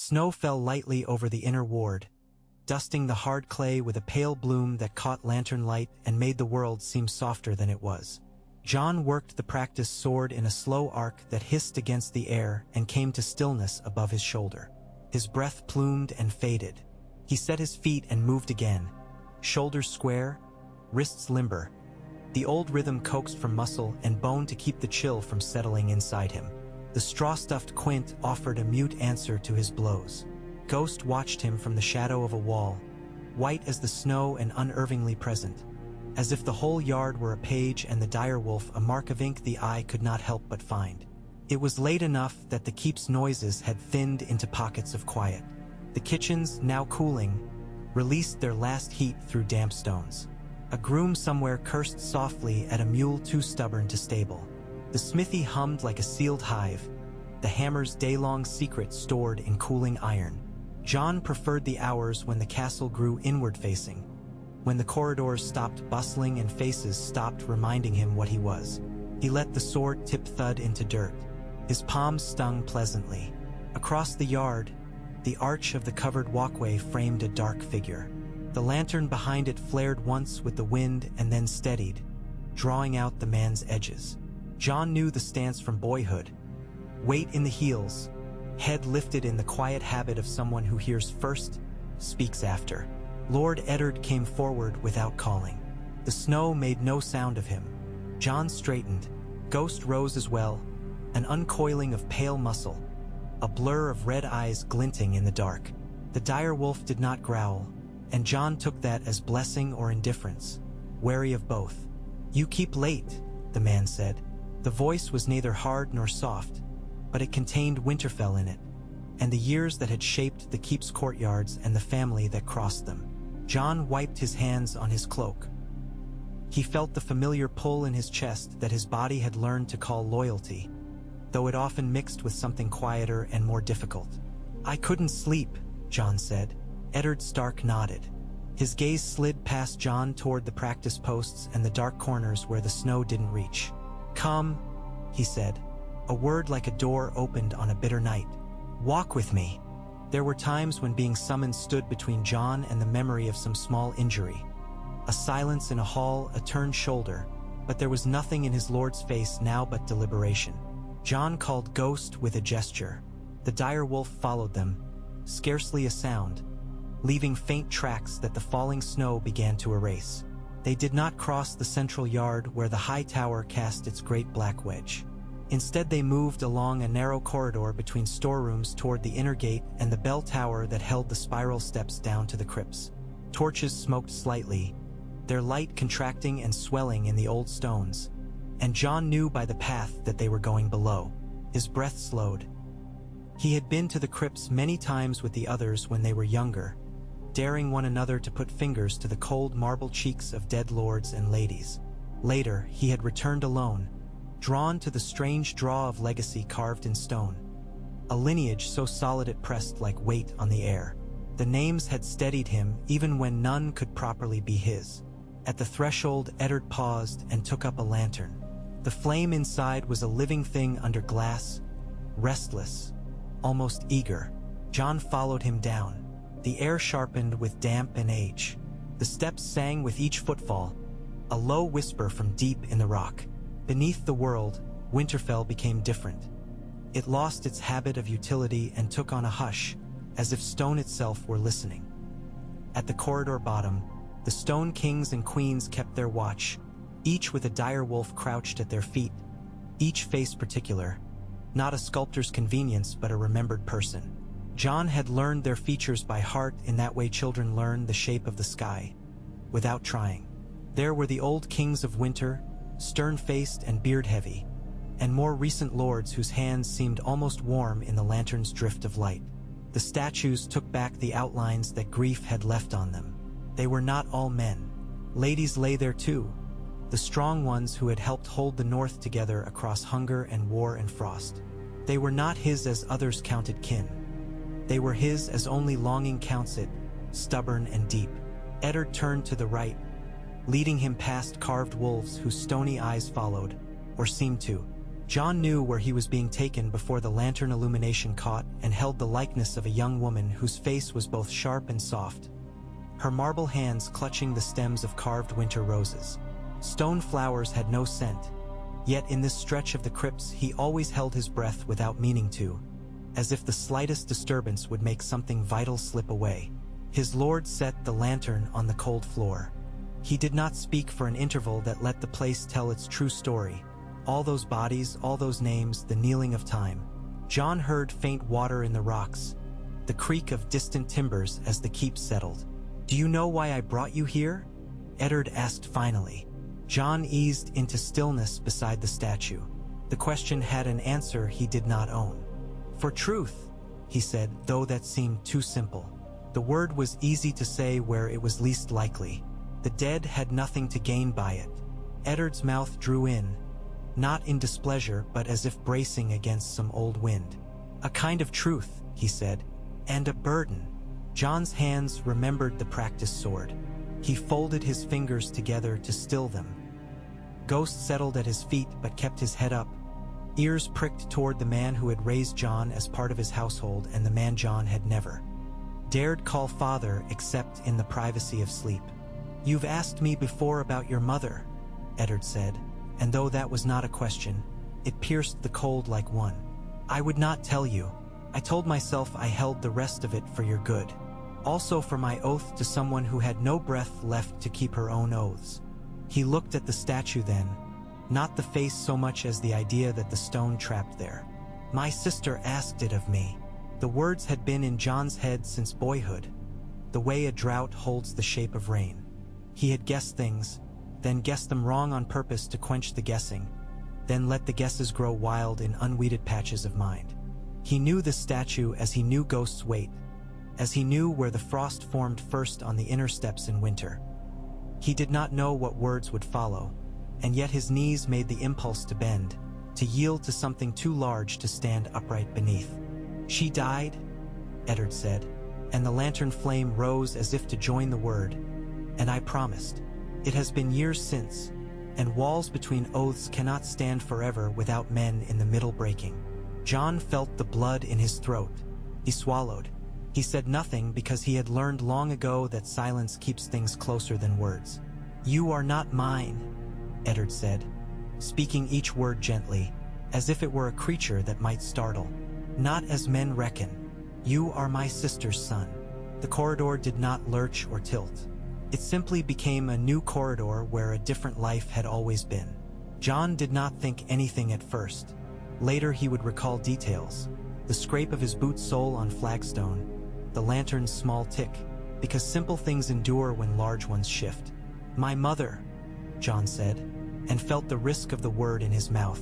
Snow fell lightly over the inner ward, dusting the hard clay with a pale bloom that caught lantern light and made the world seem softer than it was. Jon worked the practice sword in a slow arc that hissed against the air and came to stillness above his shoulder. His breath plumed and faded. He set his feet and moved again, shoulders square, wrists limber. The old rhythm coaxed from muscle and bone to keep the chill from settling inside him. The straw-stuffed quint offered a mute answer to his blows. Ghost watched him from the shadow of a wall, white as the snow and unervingly present, as if the whole yard were a page and the direwolf a mark of ink the eye could not help but find. It was late enough that the keep's noises had thinned into pockets of quiet. The kitchens, now cooling, released their last heat through damp stones. A groom somewhere cursed softly at a mule too stubborn to stable. The smithy hummed like a sealed hive, the hammer's day-long secret stored in cooling iron. Jon preferred the hours when the castle grew inward-facing, when the corridors stopped bustling and faces stopped reminding him what he was. He let the sword tip thud into dirt. His palms stung pleasantly. Across the yard, the arch of the covered walkway framed a dark figure. The lantern behind it flared once with the wind and then steadied, drawing out the man's edges. Jon knew the stance from boyhood. Weight in the heels, head lifted in the quiet habit of someone who hears first, speaks after. Lord Eddard came forward without calling. The snow made no sound of him. Jon straightened. Ghost rose as well, an uncoiling of pale muscle, a blur of red eyes glinting in the dark. The direwolf did not growl, and Jon took that as blessing or indifference, wary of both. "You keep late," the man said. The voice was neither hard nor soft, but it contained Winterfell in it, and the years that had shaped the keep's courtyards and the family that crossed them. Jon wiped his hands on his cloak. He felt the familiar pull in his chest that his body had learned to call loyalty, though it often mixed with something quieter and more difficult. "I couldn't sleep," Jon said. Eddard Stark nodded. His gaze slid past Jon toward the practice posts and the dark corners where the snow didn't reach. "Come," he said, a word like a door opened on a bitter night. "Walk with me." There were times when being summoned stood between Jon and the memory of some small injury. A silence in a hall, a turned shoulder, but there was nothing in his lord's face now but deliberation. Jon called Ghost with a gesture. The direwolf followed them, scarcely a sound, leaving faint tracks that the falling snow began to erase. They did not cross the central yard where the high tower cast its great black wedge. Instead they moved along a narrow corridor between storerooms toward the inner gate and the bell tower that held the spiral steps down to the crypts. Torches smoked slightly, their light contracting and swelling in the old stones, and Jon knew by the path that they were going below. His breath slowed. He had been to the crypts many times with the others when they were younger, daring one another to put fingers to the cold marble cheeks of dead lords and ladies. Later, he had returned alone, drawn to the strange draw of legacy carved in stone, a lineage so solid it pressed like weight on the air. The names had steadied him even when none could properly be his. At the threshold, Eddard paused and took up a lantern. The flame inside was a living thing under glass, restless, almost eager. Jon followed him down. The air sharpened with damp and age. The steps sang with each footfall, a low whisper from deep in the rock. Beneath the world, Winterfell became different. It lost its habit of utility and took on a hush, as if stone itself were listening. At the corridor bottom, the stone kings and queens kept their watch, each with a direwolf crouched at their feet, each face particular, not a sculptor's convenience but a remembered person. Jon had learned their features by heart in that way children learn the shape of the sky, without trying. There were the old kings of winter, stern-faced and beard-heavy, and more recent lords whose hands seemed almost warm in the lantern's drift of light. The statues took back the outlines that grief had left on them. They were not all men. Ladies lay there too, the strong ones who had helped hold the North together across hunger and war and frost. They were not his as others counted kin. They were his as only longing counts it, stubborn and deep. Eddard turned to the right, leading him past carved wolves whose stony eyes followed, or seemed to. Jon knew where he was being taken before the lantern illumination caught and held the likeness of a young woman whose face was both sharp and soft, her marble hands clutching the stems of carved winter roses. Stone flowers had no scent, yet in this stretch of the crypts he always held his breath without meaning to, as if the slightest disturbance would make something vital slip away. His lord set the lantern on the cold floor. He did not speak for an interval that let the place tell its true story. All those bodies, all those names, the kneeling of time. Jon heard faint water in the rocks, the creak of distant timbers as the keep settled. "Do you know why I brought you here?" Eddard asked finally. Jon eased into stillness beside the statue. The question had an answer he did not own. "For truth," he said, though that seemed too simple. The word was easy to say where it was least likely. The dead had nothing to gain by it. Eddard's mouth drew in, not in displeasure but as if bracing against some old wind. "A kind of truth," he said, "and a burden." Jon's hands remembered the practiced sword. He folded his fingers together to still them. Ghost settled at his feet but kept his head up, ears pricked toward the man who had raised Jon as part of his household and the man Jon had never dared call father except in the privacy of sleep. "You've asked me before about your mother," Eddard said, and though that was not a question, it pierced the cold like one. "I would not tell you. I told myself I held the rest of it for your good. Also for my oath to someone who had no breath left to keep her own oaths." He looked at the statue then, not the face so much as the idea that the stone trapped there. "My sister asked it of me." The words had been in Jon's head since boyhood, the way a drought holds the shape of rain. He had guessed things, then guessed them wrong on purpose to quench the guessing, then let the guesses grow wild in unweeded patches of mind. He knew the statue as he knew Ghost's weight, as he knew where the frost formed first on the inner steps in winter. He did not know what words would follow, and yet his knees made the impulse to bend, to yield to something too large to stand upright beneath. "She died," Eddard said, and the lantern flame rose as if to join the word, "and I promised. It has been years since, and walls between oaths cannot stand forever without men in the middle breaking." Jon felt the blood in his throat. He swallowed. He said nothing because he had learned long ago that silence keeps things closer than words. "You are not mine," Eddard said, speaking each word gently, as if it were a creature that might startle. "Not as men reckon. You are my sister's son." The corridor did not lurch or tilt. It simply became a new corridor where a different life had always been. Jon did not think anything at first. Later he would recall details. The scrape of his boot sole on flagstone, the lantern's small tick, because simple things endure when large ones shift. "My mother," Jon said, and felt the risk of the word in his mouth,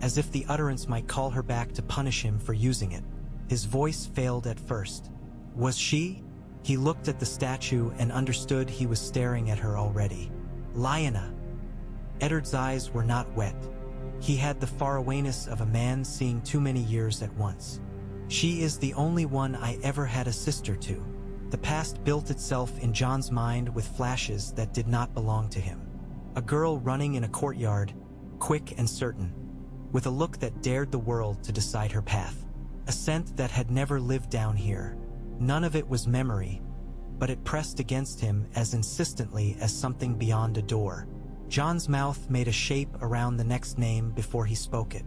as if the utterance might call her back to punish him for using it. His voice failed at first. "Was she?" He looked at the statue and understood he was staring at her already. "Lyanna." Eddard's eyes were not wet. He had the farawayness of a man seeing too many years at once. "She is the only one I ever had a sister to." The past built itself in Jon's mind with flashes that did not belong to him. A girl running in a courtyard, quick and certain, with a look that dared the world to decide her path. A scent that had never lived down here. None of it was memory, but it pressed against him as insistently as something beyond a door. Jon's mouth made a shape around the next name before he spoke it.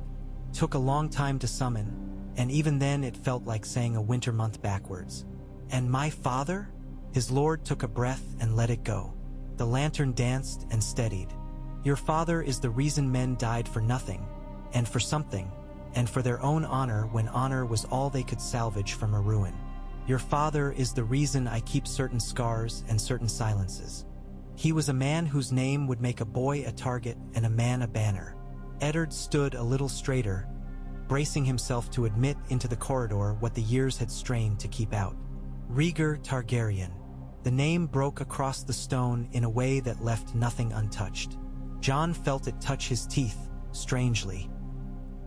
Took a long time to summon, and even then it felt like saying a winter month backwards. "And my father?" His lord took a breath and let it go. The lantern danced and steadied. "Your father is the reason men died for nothing, and for something, and for their own honor when honor was all they could salvage from a ruin. Your father is the reason I keep certain scars and certain silences. He was a man whose name would make a boy a target and a man a banner." Eddard stood a little straighter, bracing himself to admit into the corridor what the years had strained to keep out. Rhaegar Targaryen. The name broke across the stone in a way that left nothing untouched. Jon felt it touch his teeth, strangely.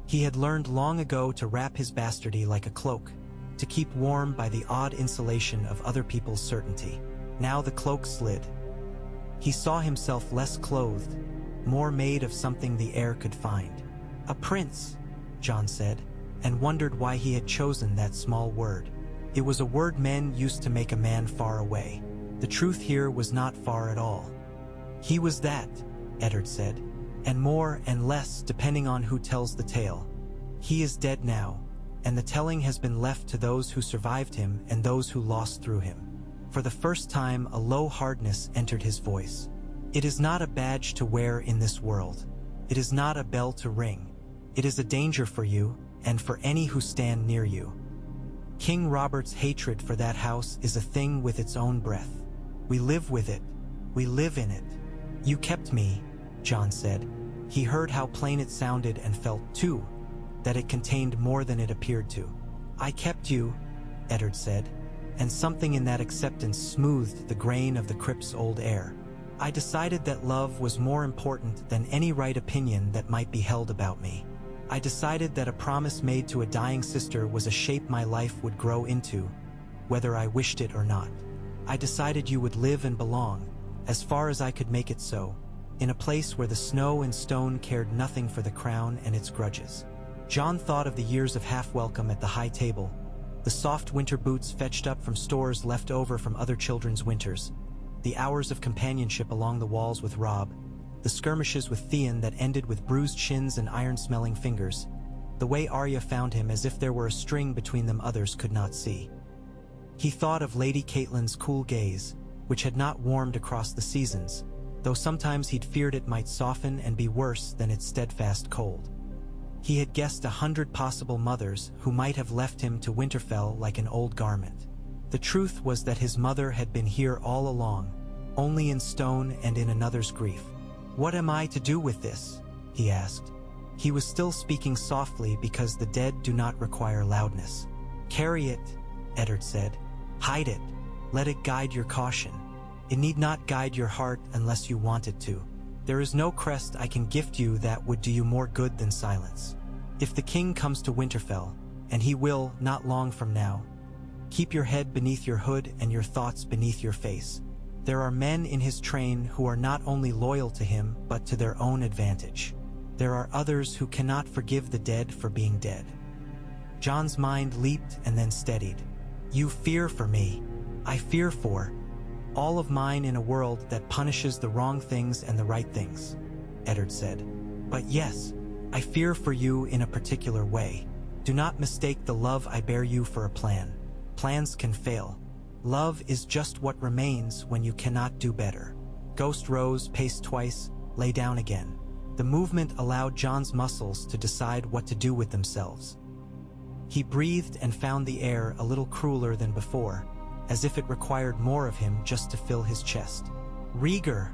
He had learned long ago to wrap his bastardy like a cloak, to keep warm by the odd insulation of other people's certainty. Now the cloak slid. He saw himself less clothed, more made of something the air could find. A prince, Jon said, and wondered why he had chosen that small word. It was a word men used to make a man far away. The truth here was not far at all. He was that, Eddard said, and more and less depending on who tells the tale. He is dead now, and the telling has been left to those who survived him and those who lost through him. For the first time, a low hardness entered his voice. It is not a badge to wear in this world. It is not a bell to ring. It is a danger for you, and for any who stand near you. King Robert's hatred for that house is a thing with its own breath. We live with it. We live in it. You kept me, Jon said. He heard how plain it sounded and felt, too, that it contained more than it appeared to. I kept you, Eddard said, and something in that acceptance smoothed the grain of the crypt's old air. I decided that love was more important than any right opinion that might be held about me. I decided that a promise made to a dying sister was a shape my life would grow into, whether I wished it or not. I decided you would live and belong, as far as I could make it so, in a place where the snow and stone cared nothing for the crown and its grudges. Jon thought of the years of half-welcome at the high table, the soft winter boots fetched up from stores left over from other children's winters, the hours of companionship along the walls with Robb, the skirmishes with Theon that ended with bruised shins and iron-smelling fingers, the way Arya found him as if there were a string between them others could not see. He thought of Lady Catelyn's cool gaze, which had not warmed across the seasons, though sometimes he'd feared it might soften and be worse than its steadfast cold. He had guessed 100 possible mothers who might have left him to Winterfell like an old garment. The truth was that his mother had been here all along, only in stone and in another's grief. What am I to do with this? He asked. He was still speaking softly because the dead do not require loudness. Carry it, Eddard said. Hide it. Let it guide your caution. It need not guide your heart unless you want it to. There is no crest I can gift you that would do you more good than silence. If the king comes to Winterfell, and he will not long from now, keep your head beneath your hood and your thoughts beneath your face. There are men in his train who are not only loyal to him, but to their own advantage. There are others who cannot forgive the dead for being dead. Jon's mind leaped and then steadied. You fear for me. I fear for all of mine in a world that punishes the wrong things and the right things, Eddard said. But yes, I fear for you in a particular way. Do not mistake the love I bear you for a plan. Plans can fail. Love is just what remains when you cannot do better. Ghost rose, paced twice, lay down again. The movement allowed Jon's muscles to decide what to do with themselves. He breathed and found the air a little crueler than before, as if it required more of him just to fill his chest. Rhaegar,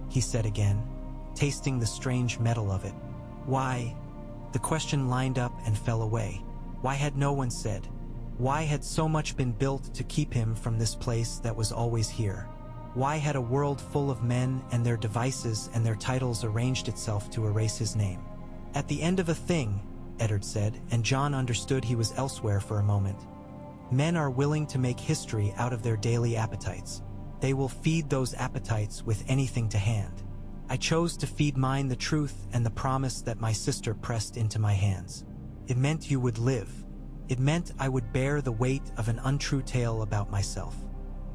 he said again, tasting the strange metal of it. Why? The question lined up and fell away. Why had no one said? Why had so much been built to keep him from this place that was always here? Why had a world full of men and their devices and their titles arranged itself to erase his name? At the end of a thing, Eddard said, and Jon understood he was elsewhere for a moment. Men are willing to make history out of their daily appetites. They will feed those appetites with anything to hand. I chose to feed mine the truth and the promise that my sister pressed into my hands. It meant you would live. It meant I would bear the weight of an untrue tale about myself.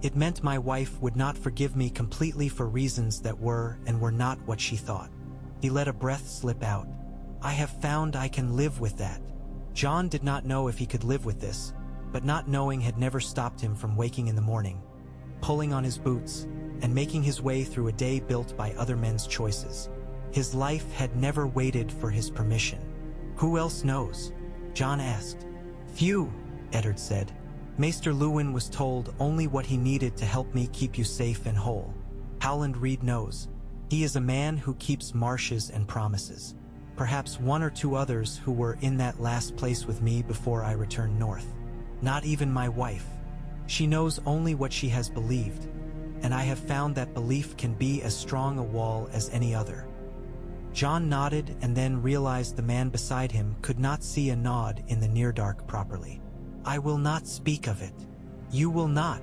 It meant my wife would not forgive me completely for reasons that were and were not what she thought. He let a breath slip out. I have found I can live with that. Jon did not know if he could live with this, but not knowing had never stopped him from waking in the morning, pulling on his boots, and making his way through a day built by other men's choices. His life had never waited for his permission. Who else knows? Jon asked. Few, Eddard said. Maester Luwin was told only what he needed to help me keep you safe and whole. Howland Reed knows. He is a man who keeps marshes and promises. Perhaps one or two others who were in that last place with me before I returned north. Not even my wife. She knows only what she has believed, and I have found that belief can be as strong a wall as any other. Jon nodded and then realized the man beside him could not see a nod in the near dark properly. I will not speak of it. You will not,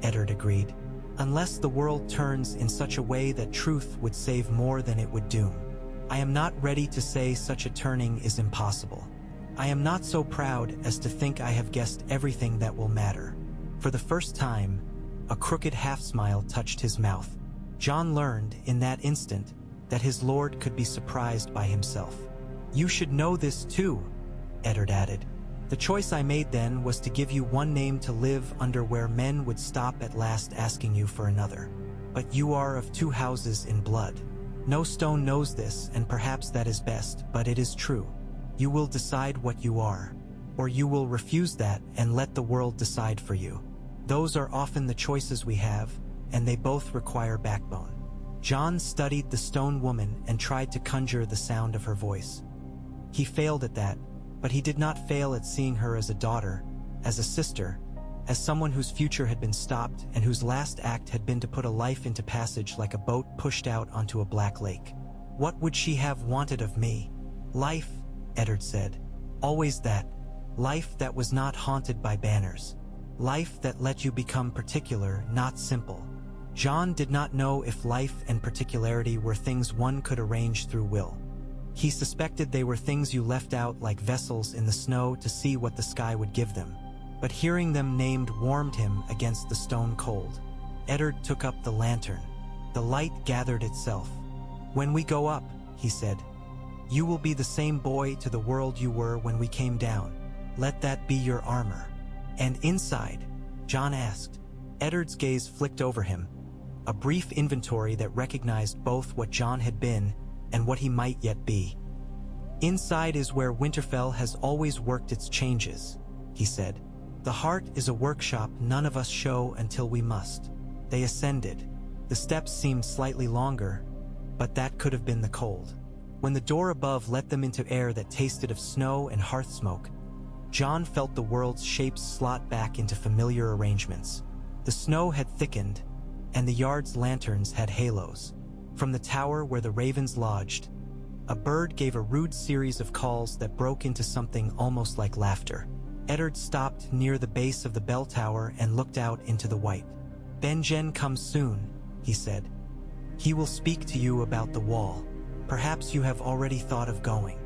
Eddard agreed, unless the world turns in such a way that truth would save more than it would doom. I am not ready to say such a turning is impossible. I am not so proud as to think I have guessed everything that will matter." For the first time, a crooked half-smile touched his mouth. Jon learned, in that instant, that his lord could be surprised by himself. "You should know this too," Eddard added. "The choice I made then was to give you one name to live under where men would stop at last asking you for another. But you are of two houses in blood. No stone knows this, and perhaps that is best, but it is true. You will decide what you are, or you will refuse that and let the world decide for you. Those are often the choices we have, and they both require backbone." Jon studied the stone woman and tried to conjure the sound of her voice. He failed at that, but he did not fail at seeing her as a daughter, as a sister, as someone whose future had been stopped and whose last act had been to put a life into passage like a boat pushed out onto a black lake. "What would she have wanted of me?" "Life," Eddard said. "Always that. Life that was not haunted by banners. Life that let you become particular, not simple." Jon did not know if life and particularity were things one could arrange through will. He suspected they were things you left out like vessels in the snow to see what the sky would give them. But hearing them named warmed him against the stone cold. Eddard took up the lantern. The light gathered itself. "When we go up," he said, "you will be the same boy to the world you were when we came down. Let that be your armor." "And inside?" Jon asked. Eddard's gaze flicked over him, a brief inventory that recognized both what Jon had been and what he might yet be. "Inside is where Winterfell has always worked its changes," he said. "The heart is a workshop none of us show until we must." They ascended. The steps seemed slightly longer, but that could have been the cold. When the door above let them into air that tasted of snow and hearth smoke, Jon felt the world's shapes slot back into familiar arrangements. The snow had thickened, and the yard's lanterns had halos. From the tower where the ravens lodged, a bird gave a rude series of calls that broke into something almost like laughter. Eddard stopped near the base of the bell tower and looked out into the white. "Benjen comes soon," he said. "He will speak to you about the wall. Perhaps you have already thought of going."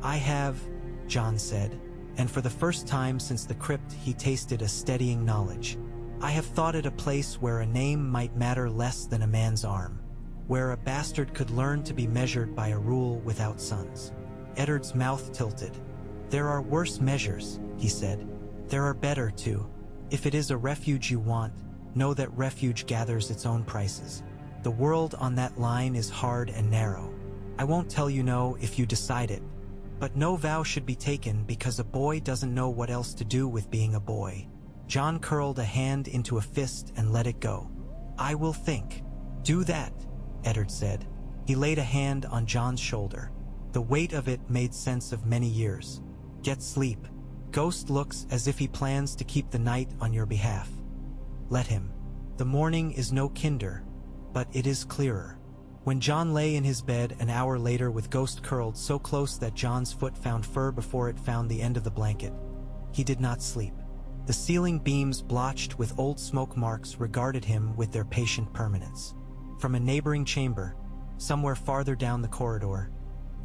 "I have," Jon said, and for the first time since the crypt he tasted a steadying knowledge. "I have thought it a place where a name might matter less than a man's arm, where a bastard could learn to be measured by a rule without sons." Eddard's mouth tilted. "There are worse measures," he said. "There are better, too. If it is a refuge you want, know that refuge gathers its own prices. The world on that line is hard and narrow. I won't tell you no if you decide it, but no vow should be taken because a boy doesn't know what else to do with being a boy." Jon curled a hand into a fist and let it go. "I will think." "Do that," Eddard said. He laid a hand on Jon's shoulder. The weight of it made sense of many years. "Get sleep. Ghost looks as if he plans to keep the night on your behalf. Let him. The morning is no kinder, but it is clearer." When Jon lay in his bed an hour later with Ghost curled so close that Jon's foot found fur before it found the end of the blanket, he did not sleep. The ceiling beams blotched with old smoke marks regarded him with their patient permanence. From a neighboring chamber, somewhere farther down the corridor,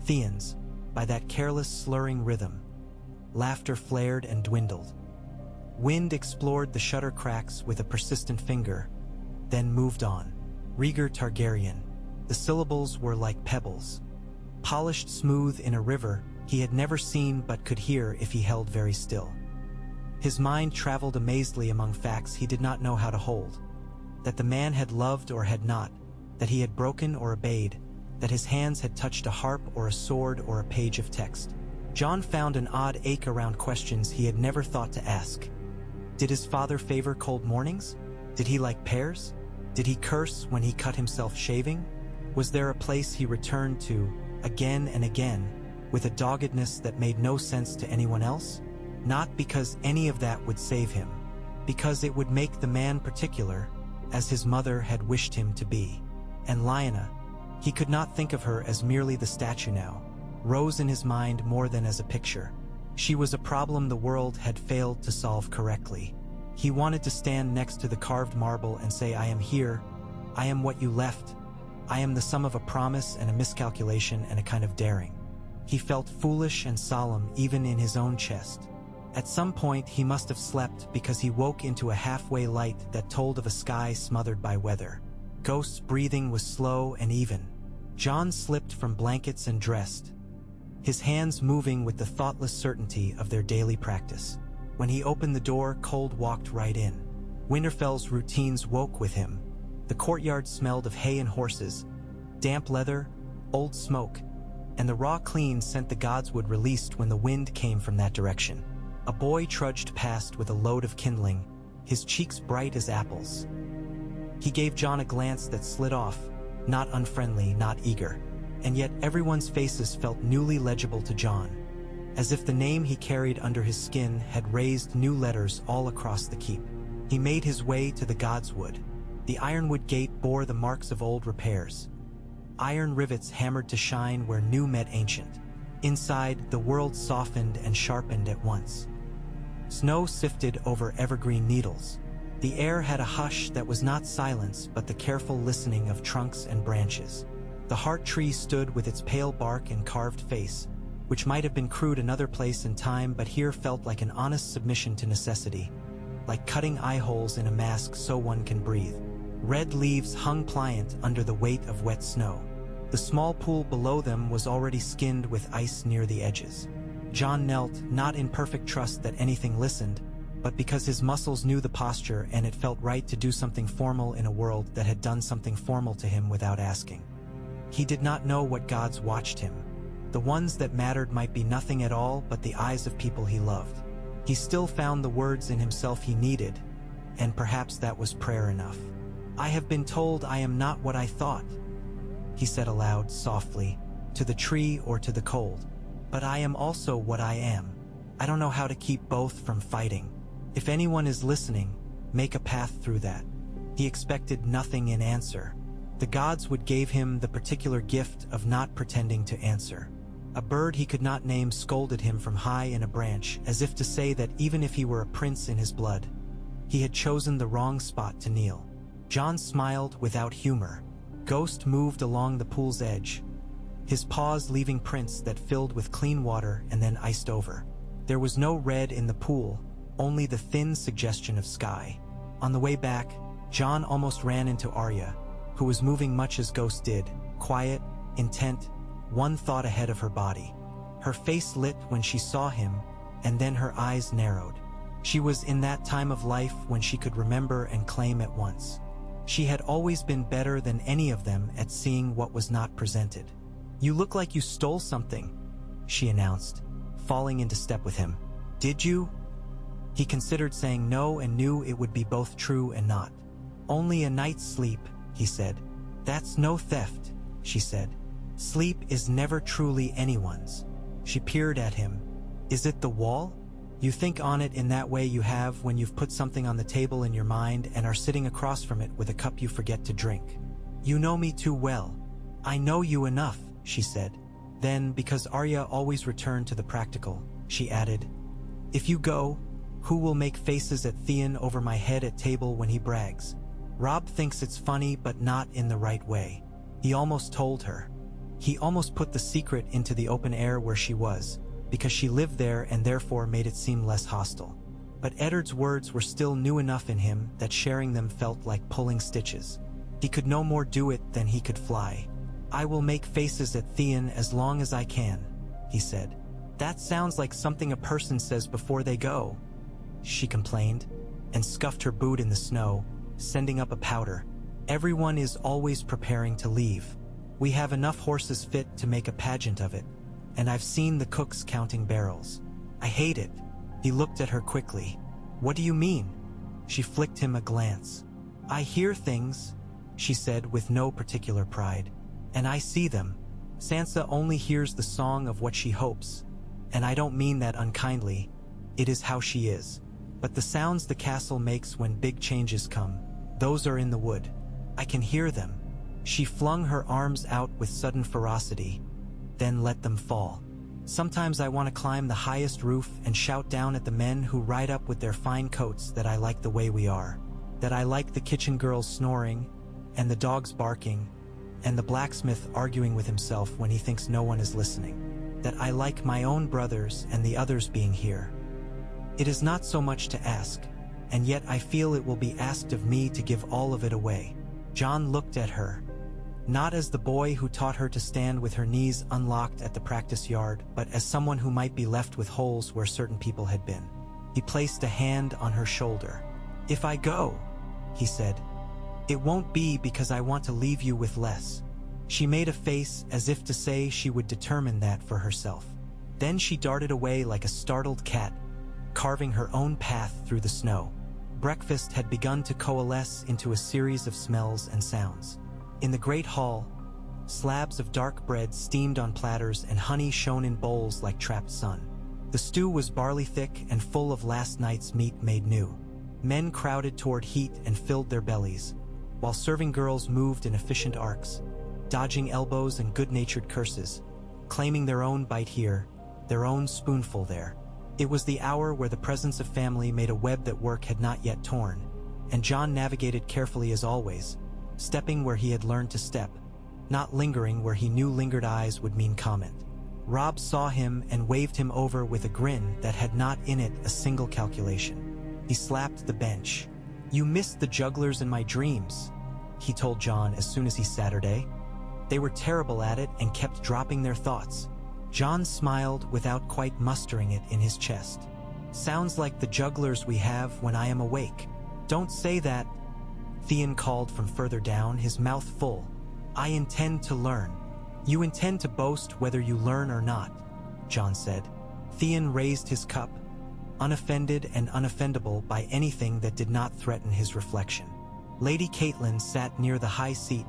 Theon's, by that careless slurring rhythm, laughter flared and dwindled. Wind explored the shutter cracks with a persistent finger, then moved on. Rhaegar Targaryen. The syllables were like pebbles, polished smooth in a river he had never seen but could hear if he held very still. His mind traveled amazedly among facts he did not know how to hold. That the man had loved or had not, that he had broken or obeyed, that his hands had touched a harp or a sword or a page of text. Jon found an odd ache around questions he had never thought to ask. Did his father favor cold mornings? Did he like pears? Did he curse when he cut himself shaving? Was there a place he returned to, again and again, with a doggedness that made no sense to anyone else? Not because any of that would save him, because it would make the man particular, as his mother had wished him to be. And Lyanna, he could not think of her as merely the statue now, rose in his mind more than as a picture. She was a problem the world had failed to solve correctly. He wanted to stand next to the carved marble and say, "I am here, I am what you left, I am the sum of a promise and a miscalculation and a kind of daring. He felt foolish and solemn even in his own chest. At some point he must have slept because he woke into a halfway light that told of a sky smothered by weather. Ghost's breathing was slow and even. Jon slipped from blankets and dressed, his hands moving with the thoughtless certainty of their daily practice. When he opened the door, Cold walked right in. Winterfell's routines woke with him. The courtyard smelled of hay and horses, damp leather, old smoke, and the raw clean scent the gods would released when the wind came from that direction. A boy trudged past with a load of kindling, his cheeks bright as apples. He gave Jon a glance that slid off, not unfriendly, not eager, and yet everyone's faces felt newly legible to Jon, as if the name he carried under his skin had raised new letters all across the keep. He made his way to the Godswood. The ironwood gate bore the marks of old repairs, iron rivets hammered to shine where new met ancient. Inside, the world softened and sharpened at once. Snow sifted over evergreen needles. The air had a hush that was not silence but the careful listening of trunks and branches. The heart tree stood with its pale bark and carved face, which might have been crude another place in time but here felt like an honest submission to necessity, like cutting eye holes in a mask so one can breathe. Red leaves hung pliant under the weight of wet snow. The small pool below them was already skinned with ice near the edges. Jon knelt, not in perfect trust that anything listened, but because his muscles knew the posture and it felt right to do something formal in a world that had done something formal to him without asking. He did not know what gods watched him. The ones that mattered might be nothing at all but the eyes of people he loved. He still found the words in himself he needed, and perhaps that was prayer enough. "I have been told I am not what I thought," he said aloud, softly, to the tree or to the cold. "But I am also what I am. I don't know how to keep both from fighting. If anyone is listening, make a path through that." He expected nothing in answer. The gods would give him the particular gift of not pretending to answer. A bird he could not name scolded him from high in a branch, as if to say that even if he were a prince in his blood, he had chosen the wrong spot to kneel. Jon smiled without humor. Ghost moved along the pool's edge, his paws leaving prints that filled with clean water and then iced over. There was no red in the pool, only the thin suggestion of sky. On the way back, Jon almost ran into Arya, who was moving much as Ghost did, quiet, intent, one thought ahead of her body. Her face lit when she saw him, and then her eyes narrowed. She was in that time of life when she could remember and claim at once. She had always been better than any of them at seeing what was not presented. "You look like you stole something," she announced, falling into step with him. "Did you?" He considered saying no and knew it would be both true and not. "Only a night's sleep," he said. "That's no theft," she said. "Sleep is never truly anyone's." She peered at him. "Is it the wall? You think on it in that way you have when you've put something on the table in your mind and are sitting across from it with a cup you forget to drink." "You know me too well." "I know you enough," she said. Then, because Arya always returned to the practical, she added, "If you go, who will make faces at Theon over my head at table when he brags? Robb thinks it's funny but not in the right way." He almost told her. He almost put the secret into the open air where she was, because she lived there and therefore made it seem less hostile. But Eddard's words were still new enough in him that sharing them felt like pulling stitches. He could no more do it than he could fly. "I will make faces at Theon as long as I can," he said. "That sounds like something a person says before they go," she complained, and scuffed her boot in the snow, sending up a powder. "Everyone is always preparing to leave. We have enough horses fit to make a pageant of it, and I've seen the cooks counting barrels. I hate it." He looked at her quickly. "What do you mean?" She flicked him a glance. "I hear things," she said with no particular pride, "and I see them. Sansa only hears the song of what she hopes, and I don't mean that unkindly. It is how she is. But the sounds the castle makes when big changes come, those are in the wood. I can hear them." She flung her arms out with sudden ferocity, then let them fall. "Sometimes I want to climb the highest roof and shout down at the men who ride up with their fine coats that I like the way we are, that I like the kitchen girls snoring, and the dogs barking, and the blacksmith arguing with himself when he thinks no one is listening. That I like my own brothers and the others being here. It is not so much to ask, and yet I feel it will be asked of me to give all of it away. Jon looked at her, not as the boy who taught her to stand with her knees unlocked at the practice yard, but as someone who might be left with holes where certain people had been. He placed a hand on her shoulder. If I go, he said, it won't be because I want to leave you with less. She made a face as if to say she would determine that for herself. Then she darted away like a startled cat, carving her own path through the snow. Breakfast had begun to coalesce into a series of smells and sounds. In the great hall, slabs of dark bread steamed on platters and honey shone in bowls like trapped sun. The stew was barley thick and full of last night's meat made new. Men crowded toward heat and filled their bellies, while serving girls moved in efficient arcs, dodging elbows and good-natured curses, claiming their own bite here, their own spoonful there. It was the hour where the presence of family made a web that work had not yet torn, and Jon navigated carefully as always, stepping where he had learned to step, not lingering where he knew lingered eyes would mean comment. Robb saw him and waved him over with a grin that had not in it a single calculation. He slapped the bench. You missed the jugglers in my dreams, he told Jon as soon as he Saturday. They were terrible at it and kept dropping their thoughts. Jon smiled without quite mustering it in his chest. Sounds like the jugglers we have when I am awake. Don't say that, Theon called from further down, his mouth full. I intend to learn. You intend to boast whether you learn or not, Jon said. Theon raised his cup, unoffended and unoffendable by anything that did not threaten his reflection. Lady Catelyn sat near the high seat,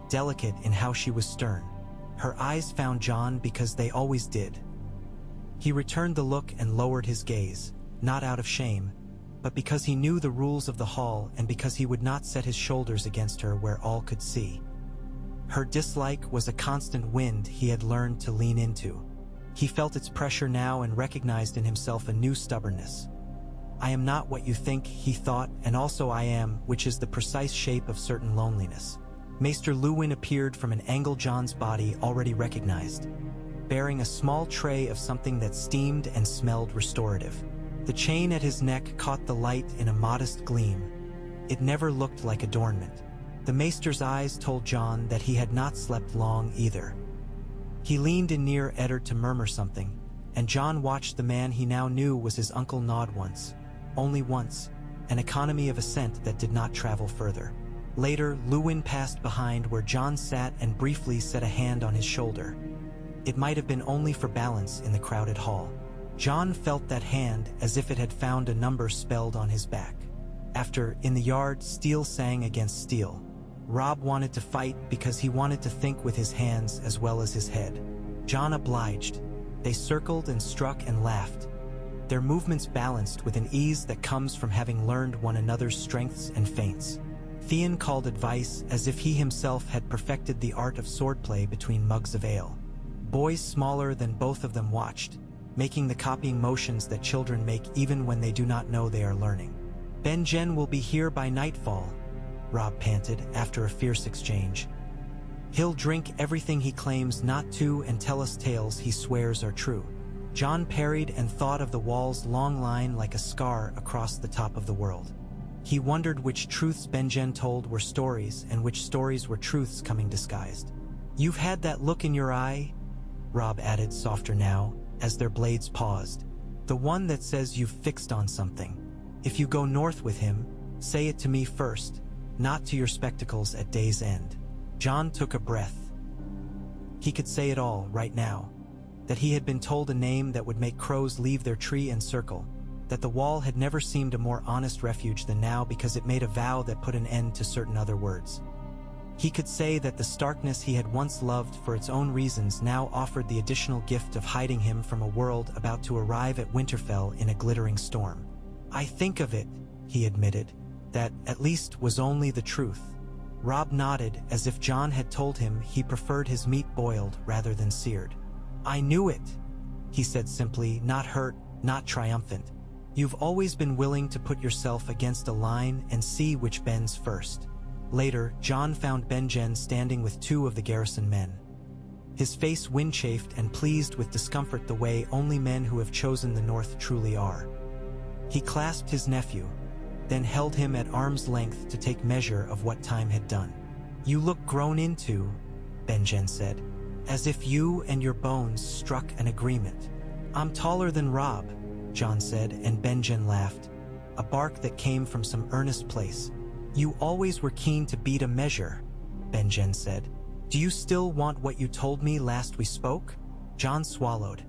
delicate in how she was stern. Her eyes found Jon because they always did. He returned the look and lowered his gaze, not out of shame, but because he knew the rules of the hall and because he would not set his shoulders against her where all could see. Her dislike was a constant wind he had learned to lean into. He felt its pressure now and recognized in himself a new stubbornness. I am not what you think, he thought, and also I am, which is the precise shape of certain loneliness. Maester Luwin appeared from an angle Jon's body already recognized, bearing a small tray of something that steamed and smelled restorative. The chain at his neck caught the light in a modest gleam. It never looked like adornment. The maester's eyes told Jon that he had not slept long either. He leaned in near Eddard to murmur something, and Jon watched the man he now knew was his uncle nod once, only once, an economy of assent that did not travel further. Later, Luwin passed behind where Jon sat and briefly set a hand on his shoulder. It might have been only for balance in the crowded hall. Jon felt that hand as if it had found a number spelled on his back. After, in the yard, steel sang against steel. Robb wanted to fight because he wanted to think with his hands as well as his head. Jon obliged. They circled and struck and laughed, their movements balanced with an ease that comes from having learned one another's strengths and feints. Theon called advice as if he himself had perfected the art of swordplay between mugs of ale. Boys smaller than both of them watched, making the copying motions that children make even when they do not know they are learning. Benjen will be here by nightfall, Robb panted after a fierce exchange. He'll drink everything he claims not to and tell us tales he swears are true. Jon parried and thought of the wall's long line like a scar across the top of the world. He wondered which truths Benjen told were stories and which stories were truths coming disguised. You've had that look in your eye, Robb added softer now, as their blades paused. The one that says you've fixed on something. If you go north with him, say it to me first, not to your spectacles at day's end. Jon took a breath. He could say it all right now. That he had been told a name that would make crows leave their tree and circle. That the wall had never seemed a more honest refuge than now because it made a vow that put an end to certain other words. He could say that the starkness he had once loved for its own reasons now offered the additional gift of hiding him from a world about to arrive at Winterfell in a glittering storm. I think of it, he admitted, that at least was only the truth. Robb nodded as if Jon had told him he preferred his meat boiled rather than seared. I knew it, he said simply, not hurt, not triumphant. You've always been willing to put yourself against a line and see which bends first. Later, Jon found Benjen standing with two of the garrison men. His face wind-chafed and pleased with discomfort the way only men who have chosen the north truly are. He clasped his nephew, then held him at arm's length to take measure of what time had done. "You look grown into," Benjen said, "as if you and your bones struck an agreement." "I'm taller than Robb," Jon said, and Benjen laughed, a bark that came from some earnest place. "You always were keen to beat a measure," Benjen said. "Do you still want what you told me last we spoke?" Jon swallowed.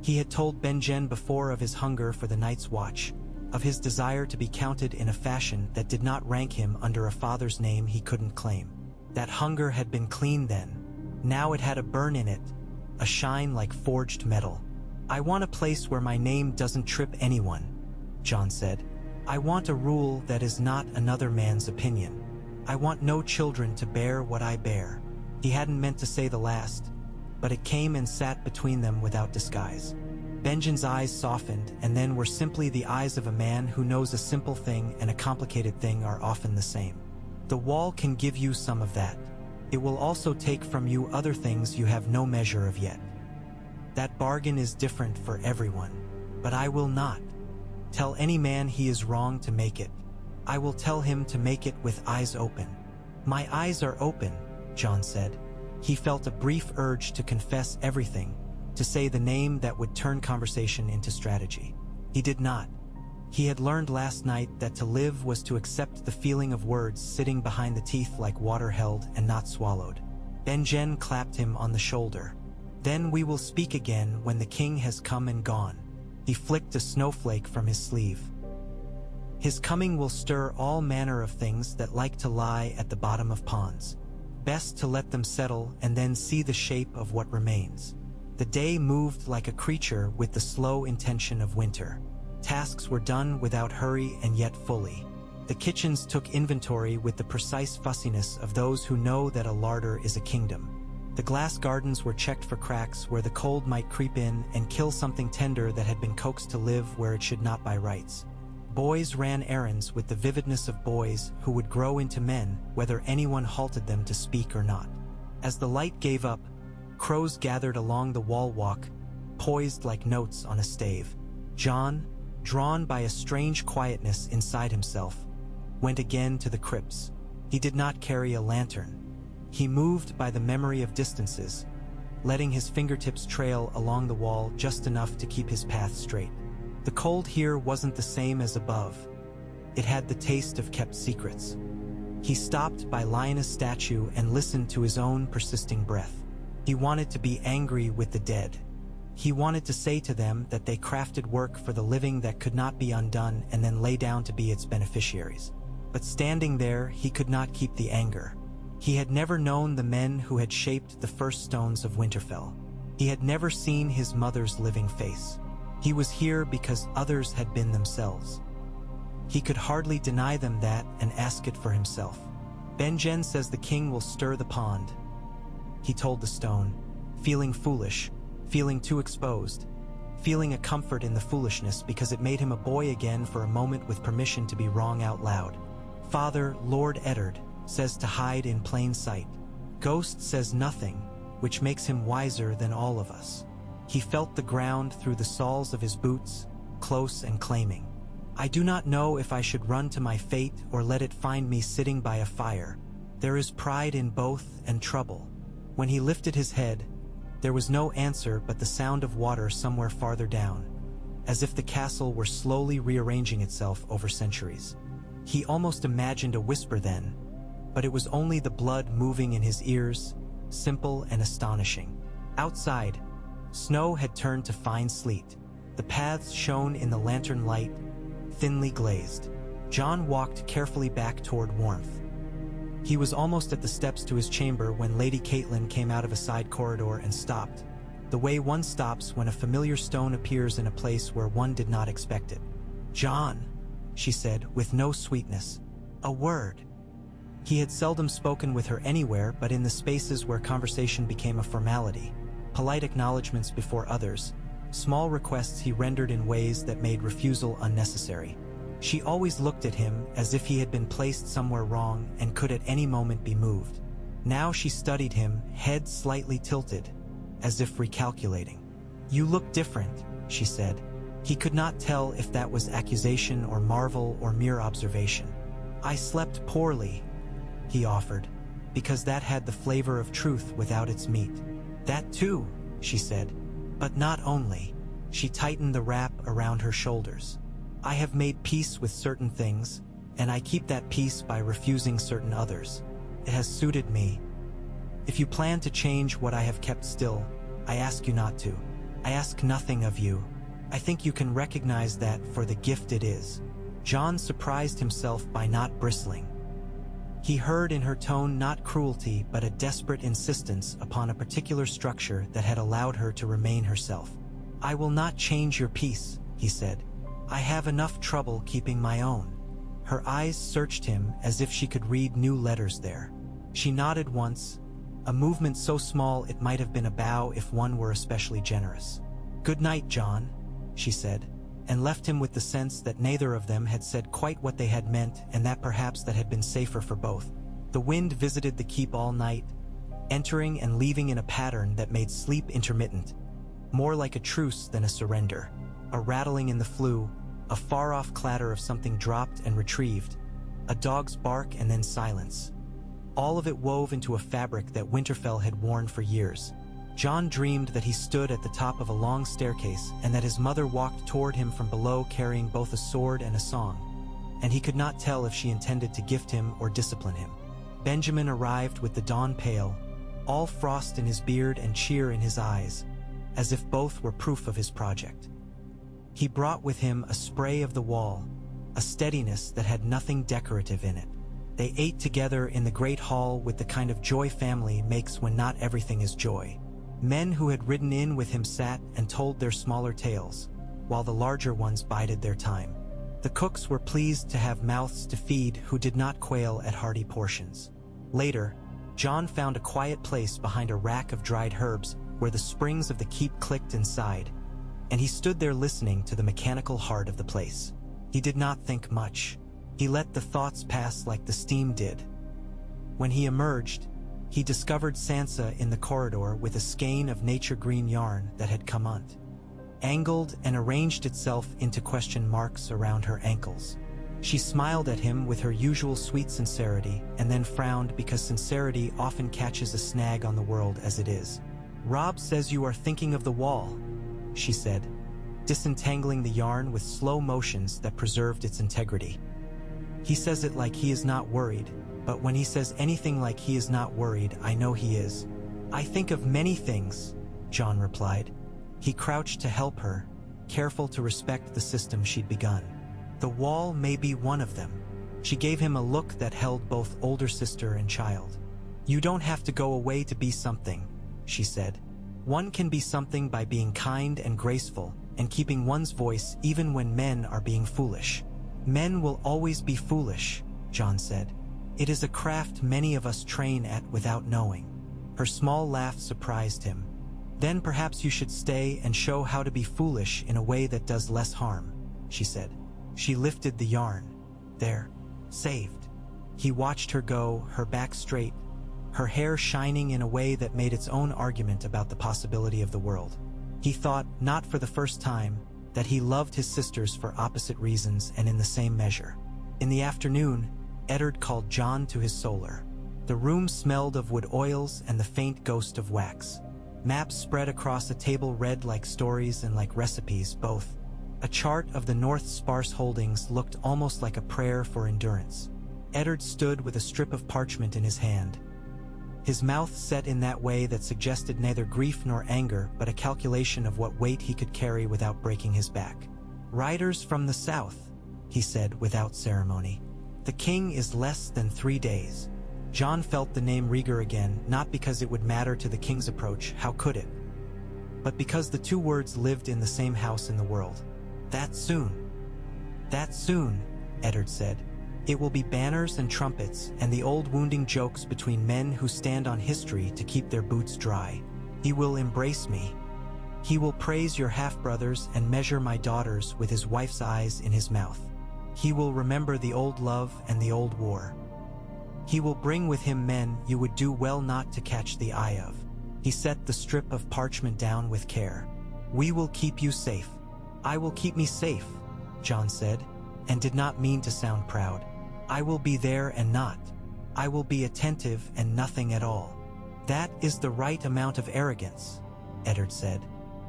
He had told Benjen before of his hunger for the Night's Watch, of his desire to be counted in a fashion that did not rank him under a father's name he couldn't claim. That hunger had been clean then. Now it had a burn in it, a shine like forged metal. "I want a place where my name doesn't trip anyone," Jon said. "I want a rule that is not another man's opinion. I want no children to bear what I bear." He hadn't meant to say the last, but it came and sat between them without disguise. Benjen's eyes softened and then were simply the eyes of a man who knows a simple thing and a complicated thing are often the same. "The wall can give you some of that. It will also take from you other things you have no measure of yet. That bargain is different for everyone, but I will not tell any man he is wrong to make it. I will tell him to make it with eyes open." "My eyes are open," Jon said. He felt a brief urge to confess everything, to say the name that would turn conversation into strategy. He did not. He had learned last night that to live was to accept the feeling of words sitting behind the teeth like water held and not swallowed. Benjen clapped him on the shoulder. "Then we will speak again when the king has come and gone." He flicked a snowflake from his sleeve. "His coming will stir all manner of things that like to lie at the bottom of ponds. Best to let them settle and then see the shape of what remains." The day moved like a creature with the slow intention of winter. Tasks were done without hurry and yet fully. The kitchens took inventory with the precise fussiness of those who know that a larder is a kingdom. The glass gardens were checked for cracks where the cold might creep in and kill something tender that had been coaxed to live where it should not by rights. Boys ran errands with the vividness of boys who would grow into men whether anyone halted them to speak or not. As the light gave up, crows gathered along the wall walk, poised like notes on a stave. Jon, drawn by a strange quietness inside himself, went again to the crypts. He did not carry a lantern. He moved by the memory of distances, letting his fingertips trail along the wall just enough to keep his path straight. The cold here wasn't the same as above. It had the taste of kept secrets. He stopped by Lioness' statue and listened to his own persisting breath. He wanted to be angry with the dead. He wanted to say to them that they crafted work for the living that could not be undone and then lay down to be its beneficiaries. But standing there, he could not keep the anger. He had never known the men who had shaped the first stones of Winterfell. He had never seen his mother's living face. He was here because others had been themselves. He could hardly deny them that and ask it for himself. "Benjen says the king will stir the pond," he told the stone, feeling foolish, feeling too exposed, feeling a comfort in the foolishness because it made him a boy again for a moment with permission to be wrong out loud. "Father, Lord Eddard, says to hide in plain sight. Ghost says nothing, which makes him wiser than all of us." He felt the ground through the soles of his boots, close and claiming. "I do not know if I should run to my fate or let it find me sitting by a fire. There is pride in both and trouble." When he lifted his head, there was no answer but the sound of water somewhere farther down, as if the castle were slowly rearranging itself over centuries. He almost imagined a whisper then, but it was only the blood moving in his ears, simple and astonishing. Outside, snow had turned to fine sleet. The paths shone in the lantern light, thinly glazed. Jon walked carefully back toward warmth. He was almost at the steps to his chamber when Lady Catelyn came out of a side corridor and stopped, the way one stops when a familiar stone appears in a place where one did not expect it. "Jon," she said, with no sweetness. "A word." He had seldom spoken with her anywhere but in the spaces where conversation became a formality, polite acknowledgments before others, small requests he rendered in ways that made refusal unnecessary. She always looked at him as if he had been placed somewhere wrong and could at any moment be moved. Now she studied him, head slightly tilted, as if recalculating. "You look different," she said. He could not tell if that was accusation or marvel or mere observation. "I slept poorly," he offered, "because that had the flavor of truth without its meat." "That too," she said, "but not only." She tightened the wrap around her shoulders. "I have made peace with certain things, and I keep that peace by refusing certain others. It has suited me. If you plan to change what I have kept still, I ask you not to. I ask nothing of you. I think you can recognize that for the gift it is." John surprised himself by not bristling. He heard in her tone not cruelty but a desperate insistence upon a particular structure that had allowed her to remain herself. "I will not change your peace," he said. "I have enough trouble keeping my own." Her eyes searched him as if she could read new letters there. She nodded once, a movement so small it might have been a bow if one were especially generous. "Good night, John," she said, and left him with the sense that neither of them had said quite what they had meant, and that perhaps that had been safer for both. The wind visited the keep all night, entering and leaving in a pattern that made sleep intermittent, more like a truce than a surrender. A rattling in the flue, a far-off clatter of something dropped and retrieved, a dog's bark and then silence. All of it wove into a fabric that Winterfell had worn for years. John dreamed that he stood at the top of a long staircase and that his mother walked toward him from below carrying both a sword and a song, and he could not tell if she intended to gift him or discipline him. Benjamin arrived with the dawn pale, all frost in his beard and cheer in his eyes, as if both were proof of his project. He brought with him a spray of the wall, a steadiness that had nothing decorative in it. They ate together in the great hall with the kind of joy family makes when not everything is joy. Men who had ridden in with him sat and told their smaller tales, while the larger ones bided their time. The cooks were pleased to have mouths to feed who did not quail at hearty portions. Later, John found a quiet place behind a rack of dried herbs where the springs of the keep clicked inside, and he stood there listening to the mechanical heart of the place. He did not think much. He let the thoughts pass like the steam did. When he emerged, he discovered Sansa in the corridor with a skein of nature green yarn that had come angled and arranged itself into question marks around her ankles. She smiled at him with her usual sweet sincerity and then frowned because sincerity often catches a snag on the world as it is. "Robb says you are thinking of the wall," she said, disentangling the yarn with slow motions that preserved its integrity. "He says it like he is not worried, but when he says anything like he is not worried, I know he is." "I think of many things," John replied. He crouched to help her, careful to respect the system she'd begun. "The wall may be one of them." She gave him a look that held both older sister and child. "You don't have to go away to be something," she said. "One can be something by being kind and graceful, and keeping one's voice even when men are being foolish." "Men will always be foolish," John said. "It is a craft many of us train at without knowing." Her small laugh surprised him. "Then perhaps you should stay and show how to be foolish in a way that does less harm," she said. She lifted the yarn. "There. Saved." He watched her go, her back straight, her hair shining in a way that made its own argument about the possibility of the world. He thought, not for the first time, that he loved his sisters for opposite reasons and in the same measure. In the afternoon, Eddard called John to his solar. The room smelled of wood oils and the faint ghost of wax. Maps spread across a table read like stories and like recipes, both. A chart of the North's sparse holdings looked almost like a prayer for endurance. Eddard stood with a strip of parchment in his hand. His mouth set in that way that suggested neither grief nor anger, but a calculation of what weight he could carry without breaking his back. "Riders from the south," he said without ceremony. "The king is less than 3 days." John felt the name Rhaegar again, not because it would matter to the king's approach, how could it? But because the two words lived in the same house in the world. "That soon." "That soon," Eddard said. "It will be banners and trumpets and the old wounding jokes between men who stand on history to keep their boots dry. He will embrace me. He will praise your half-brothers and measure my daughters with his wife's eyes in his mouth. He will remember the old love and the old war. He will bring with him men you would do well not to catch the eye of. He set the strip of parchment down with care. We will keep you safe. I will keep me safe, Jon said, and did not mean to sound proud. I will be there and not. I will be attentive and nothing at all. That is the right amount of arrogance, Eddard said.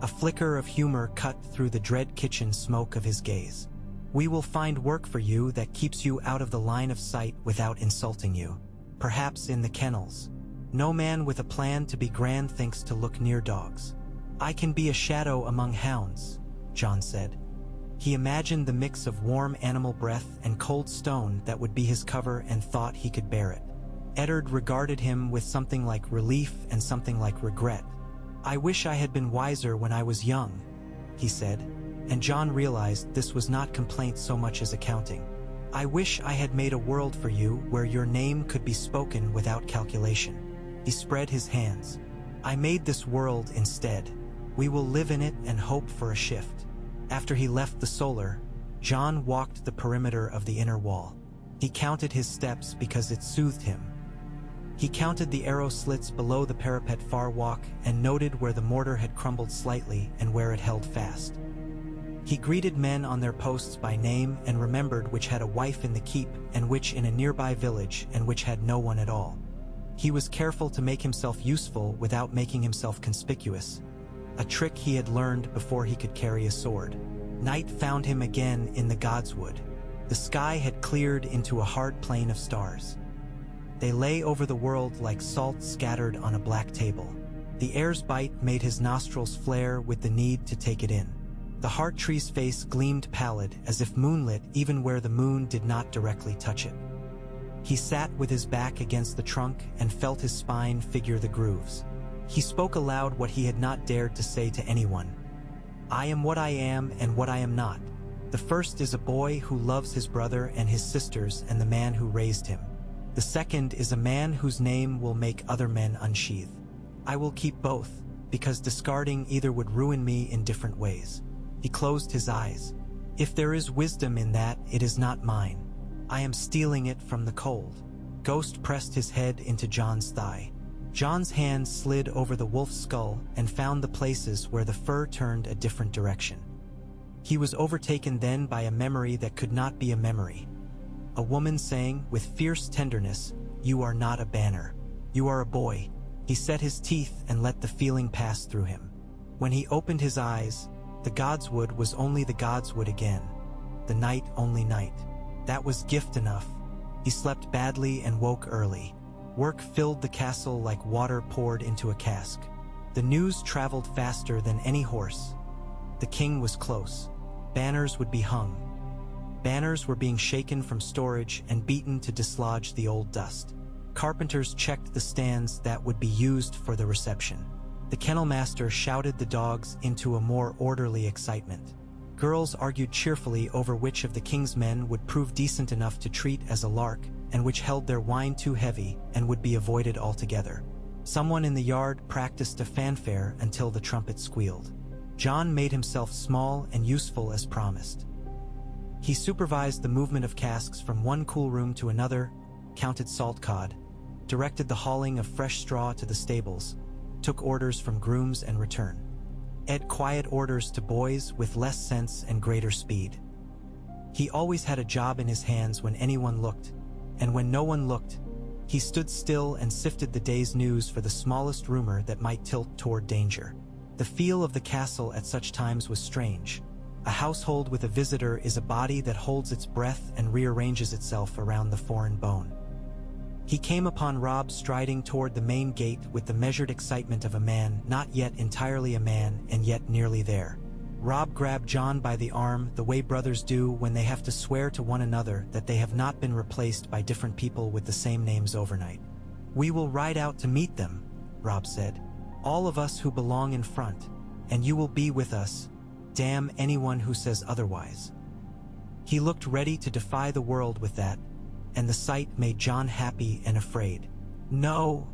A flicker of humor cut through the dread kitchen smoke of his gaze. We will find work for you that keeps you out of the line of sight without insulting you. Perhaps in the kennels. No man with a plan to be grand thinks to look near dogs. I can be a shadow among hounds, Jon said. He imagined the mix of warm animal breath and cold stone that would be his cover and thought he could bear it. Eddard regarded him with something like relief and something like regret. I wish I had been wiser when I was young, he said, and Jon realized this was not complaint so much as accounting. I wish I had made a world for you where your name could be spoken without calculation. He spread his hands. I made this world instead. We will live in it and hope for a shift. After he left the solar, Jon walked the perimeter of the inner wall. He counted his steps because it soothed him. He counted the arrow slits below the parapet far walk and noted where the mortar had crumbled slightly and where it held fast. He greeted men on their posts by name and remembered which had a wife in the keep and which in a nearby village and which had no one at all. He was careful to make himself useful without making himself conspicuous, a trick he had learned before he could carry a sword. Night found him again in the Godswood. The sky had cleared into a hard plain of stars. They lay over the world like salt scattered on a black table. The air's bite made his nostrils flare with the need to take it in. The heart tree's face gleamed pallid, as if moonlit even where the moon did not directly touch it. He sat with his back against the trunk and felt his spine figure the grooves. He spoke aloud what he had not dared to say to anyone. I am what I am and what I am not. The first is a boy who loves his brother and his sisters and the man who raised him. The second is a man whose name will make other men unsheath. I will keep both, because discarding either would ruin me in different ways. He closed his eyes. If there is wisdom in that, it is not mine. I am stealing it from the cold. Ghost pressed his head into Jon's thigh. Jon's hand slid over the wolf's skull and found the places where the fur turned a different direction. He was overtaken then by a memory that could not be a memory. A woman saying, with fierce tenderness, "You are not a banner. You are a boy." He set his teeth and let the feeling pass through him. When he opened his eyes, the Godswood was only the Godswood again. The night only night. That was gift enough. He slept badly and woke early. Work filled the castle like water poured into a cask. The news traveled faster than any horse. The king was close. Banners would be hung. Banners were being shaken from storage and beaten to dislodge the old dust. Carpenters checked the stands that would be used for the reception. The kennel master shouted the dogs into a more orderly excitement. Girls argued cheerfully over which of the king's men would prove decent enough to treat as a lark, and which held their wine too heavy and would be avoided altogether. Someone in the yard practiced a fanfare until the trumpet squealed. Jon made himself small and useful as promised. He supervised the movement of casks from one cool room to another, counted salt cod, directed the hauling of fresh straw to the stables, took orders from grooms and return. Quiet orders to boys with less sense and greater speed. He always had a job in his hands when anyone looked, and when no one looked, he stood still and sifted the day's news for the smallest rumor that might tilt toward danger. The feel of the castle at such times was strange. A household with a visitor is a body that holds its breath and rearranges itself around the foreign bone. He came upon Robb striding toward the main gate with the measured excitement of a man not yet entirely a man and yet nearly there. Robb grabbed Jon by the arm the way brothers do when they have to swear to one another that they have not been replaced by different people with the same names overnight. "We will ride out to meet them," Robb said. "All of us who belong in front, and you will be with us. Damn anyone who says otherwise." He looked ready to defy the world with that, and the sight made Jon happy and afraid. "No,"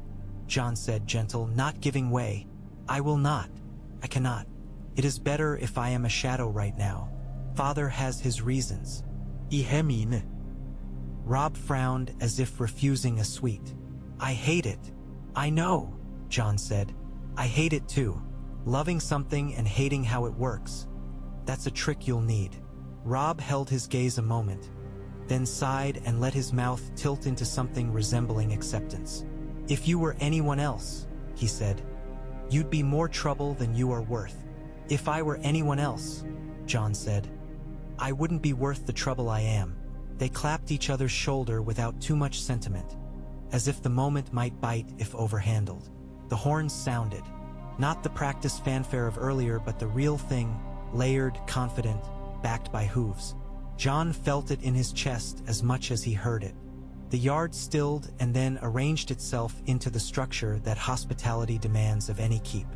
Jon said, gentle, not giving way. "I will not. I cannot. It is better if I am a shadow right now. Father has his reasons." Ihemine. Rob frowned as if refusing a sweet. I hate it. I know, John said. I hate it too. Loving something and hating how it works. That's a trick you'll need. Rob held his gaze a moment, then sighed and let his mouth tilt into something resembling acceptance. If you were anyone else, he said, you'd be more trouble than you are worth. If I were anyone else, John said, I wouldn't be worth the trouble I am. They clapped each other's shoulder without too much sentiment, as if the moment might bite if overhandled. The horns sounded, not the practice fanfare of earlier, but the real thing, layered, confident, backed by hooves. John felt it in his chest as much as he heard it. The yard stilled and then arranged itself into the structure that hospitality demands of any keep.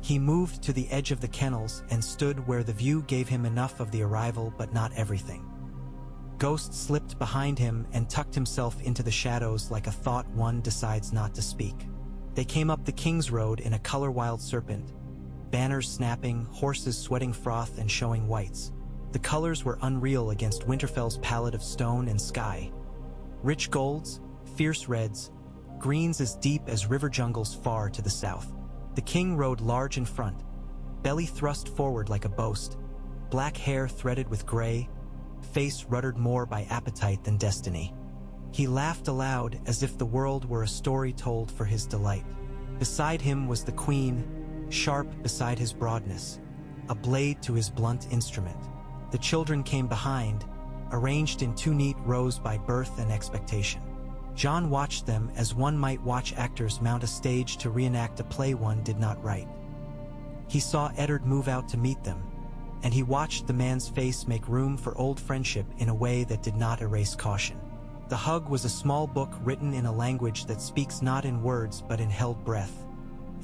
He moved to the edge of the kennels and stood where the view gave him enough of the arrival but not everything. Ghost slipped behind him and tucked himself into the shadows like a thought one decides not to speak. They came up the King's Road in a color-wild serpent, banners snapping, horses sweating froth and showing whites. The colors were unreal against Winterfell's palette of stone and sky. Rich golds, fierce reds, greens as deep as river jungles far to the south. The king rode large in front, belly thrust forward like a boast, black hair threaded with gray, face ruddered more by appetite than destiny. He laughed aloud as if the world were a story told for his delight. Beside him was the queen, sharp beside his broadness, a blade to his blunt instrument. The children came behind, arranged in two neat rows by birth and expectation. John watched them as one might watch actors mount a stage to reenact a play one did not write. He saw Eddard move out to meet them, and he watched the man's face make room for old friendship in a way that did not erase caution. The hug was a small book written in a language that speaks not in words but in held breath,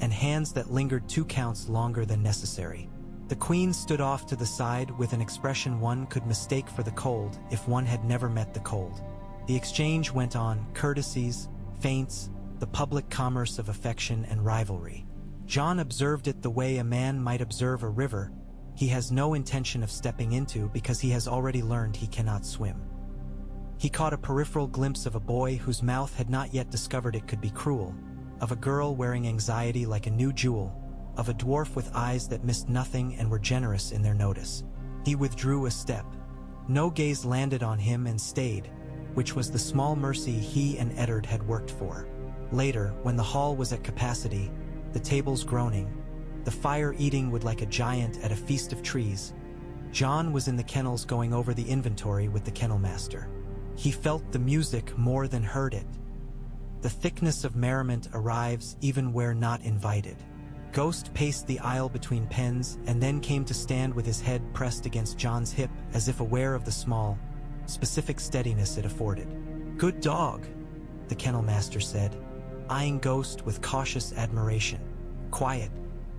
and hands that lingered 2 counts longer than necessary. The queen stood off to the side with an expression one could mistake for the cold if one had never met the cold. The exchange went on, courtesies, feints, the public commerce of affection and rivalry. John observed it the way a man might observe a river he has no intention of stepping into because he has already learned he cannot swim. He caught a peripheral glimpse of a boy whose mouth had not yet discovered it could be cruel, of a girl wearing anxiety like a new jewel, of a dwarf with eyes that missed nothing and were generous in their notice. He withdrew a step. No gaze landed on him and stayed, which was the small mercy he and Eddard had worked for. Later, when the hall was at capacity, the tables groaning, the fire eating would like a giant at a feast of trees, John was in the kennels going over the inventory with the kennel master. He felt the music more than heard it. The thickness of merriment arrives even where not invited. Ghost paced the aisle between pens and then came to stand with his head pressed against John's hip as if aware of the small, specific steadiness it afforded. "Good dog," the kennel master said, eyeing Ghost with cautious admiration. "Quiet.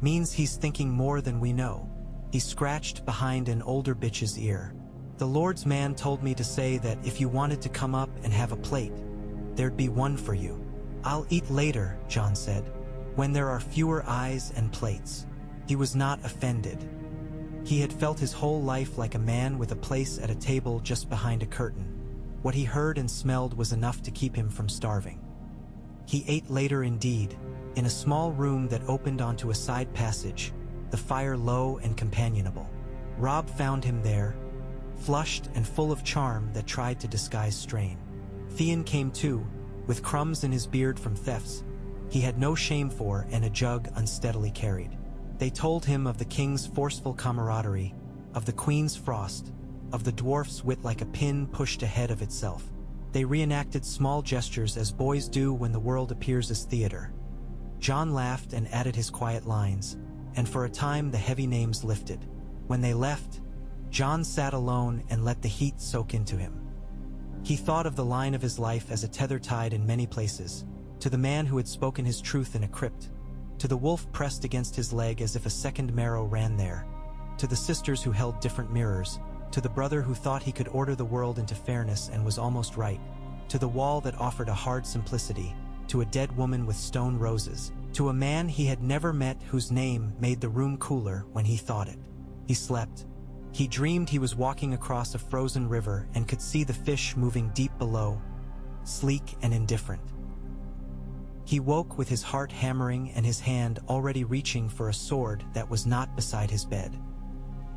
Means he's thinking more than we know." He scratched behind an older bitch's ear. "The Lord's man told me to say that if you wanted to come up and have a plate, there'd be one for you." "I'll eat later," John said, "when there are fewer eyes and plates." He was not offended. He had felt his whole life like a man with a place at a table just behind a curtain. What he heard and smelled was enough to keep him from starving. He ate later indeed, in a small room that opened onto a side passage, the fire low and companionable. Rob found him there, flushed and full of charm that tried to disguise strain. Theon came too, with crumbs in his beard from thefts he had no shame for and a jug unsteadily carried. They told him of the king's forceful camaraderie, of the queen's frost, of the dwarf's wit like a pin pushed ahead of itself. They reenacted small gestures as boys do when the world appears as theater. John laughed and added his quiet lines, and for a time the heavy names lifted. When they left, John sat alone and let the heat soak into him. He thought of the line of his life as a tether tied in many places, to the man who had spoken his truth in a crypt, to the wolf pressed against his leg as if a second marrow ran there, to the sisters who held different mirrors, to the brother who thought he could order the world into fairness and was almost right, to the wall that offered a hard simplicity, to a dead woman with stone roses, to a man he had never met whose name made the room cooler when he thought it. He slept. He dreamed he was walking across a frozen river and could see the fish moving deep below, sleek and indifferent. He woke with his heart hammering and his hand already reaching for a sword that was not beside his bed.